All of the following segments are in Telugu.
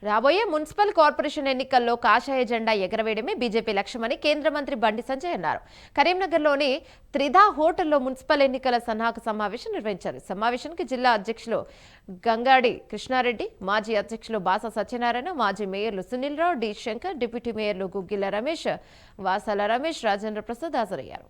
రాబోయే మున్సిపల్ కార్పొరేషన్ ఎన్నికల్లో కాషాయ జెండా ఎగరవేయడమే బీజేపీ లక్ష్యమని కేంద్ర మంత్రి బండి సంజయ్ అన్నారు. కరీంనగర్లోని త్రిధా హోటల్లో మున్సిపల్ ఎన్నికల సన్నాహక సమావేశం నిర్వహించారు. సమావేశానికి జిల్లా అధ్యక్షులు గంగాడి కృష్ణారెడ్డి, మాజీ అధ్యక్షులు బాసా సత్యనారాయణ, మాజీ మేయర్లు సునీల్ రావు, డి శంకర్, డిప్యూటీ మేయర్లు గుగ్గిల రమేష్, వాసాల రమేష్, రాజేంద్ర ప్రసాద్ హాజరయ్యారు.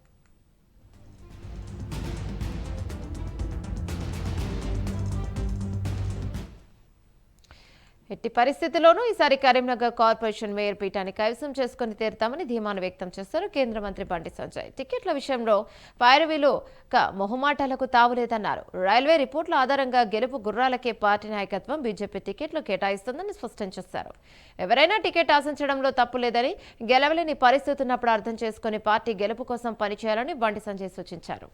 ఎట్టి పరిస్థితుల్లోనూ ఈసారి కరీంనగర్ కార్పొరేషన్ మేయర్ పీఠాన్ని కైవసం చేసుకుని తీరుతామని ధీమాను వ్యక్తం చేశారు కేంద్ర మంత్రి బండి సంజయ్. టికెట్ల విషయంలో పైరవీలు మొహమాటాలకు తావులేదన్నారు. రైల్వే రిపోర్టుల ఆధారంగా గెలుపు గుర్రాలకే పార్టీ నాయకత్వం బీజేపీ టికెట్లు కేటాయిస్తుందని స్పష్టం చేశారు. ఎవరైనా టికెట్ ఆశించడంలో తప్పు లేదని, గెలవలేని పరిస్థితి ఉన్నప్పుడు అర్థం చేసుకుని పార్టీ గెలుపు కోసం పనిచేయాలని బండి సంజయ్ సూచించారు.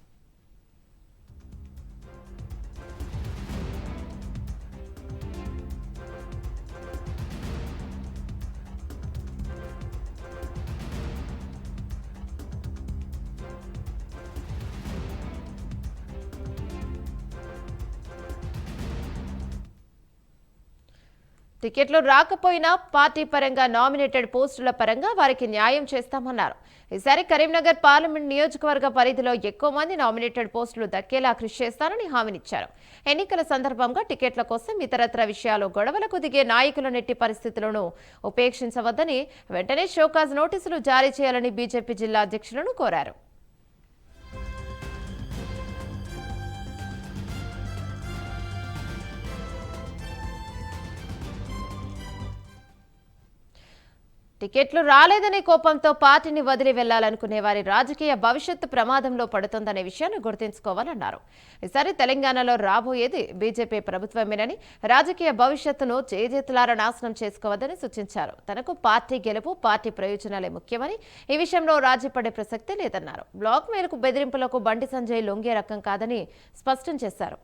టికెట్లు రాకపోయినా పార్టీ పరంగా నామినేటెడ్ పోస్టుల పరంగా వారికి న్యాయం చేస్తామన్నారు. ఈసారి కరీంనగర్ పార్లమెంట్ నియోజకవర్గ పరిధిలో ఎక్కువ మంది నామినేటెడ్ పోస్టులు దక్కేలా కృషి చేస్తారని హామీనిచ్చారు. ఎన్నికల సందర్భంగా టికెట్ల కోసం ఇతరత్ర విషయాలు గొడవలకు దిగే నాయకుల నెట్టి పరిస్థితులను ఉపేక్షించవద్దని, వెంటనే షోకాజ్ నోటీసులు జారీ చేయాలని బీజేపీ జిల్లా అధ్యక్షులను కోరారు. టికెట్లు రాలేదనే కోపంతో పార్టీని వదిలి వెళ్లాలనుకునే వారి రాజకీయ భవిష్యత్తు ప్రమాదంలో పడుతోందనే విషయాన్ని గుర్తుంచుకోవాలన్నారు. ఈసారి తెలంగాణలో రాబోయేది బీజేపీ ప్రభుత్వమేనని, రాజకీయ భవిష్యత్తును చేజేతులారా నాశనం చేసుకోవద్దని సూచించారు. తనకు పార్టీ గెలుపు, పార్టీ ప్రయోజనాలే ముఖ్యమని, ఈ విషయంలో రాజీ పడే ప్రసక్తే లేదన్నారు. బ్లాక్ మేరకు బెదిరింపులకు బండి సంజయ్ లొంగే రకం కాదని స్పష్టం చేశారు.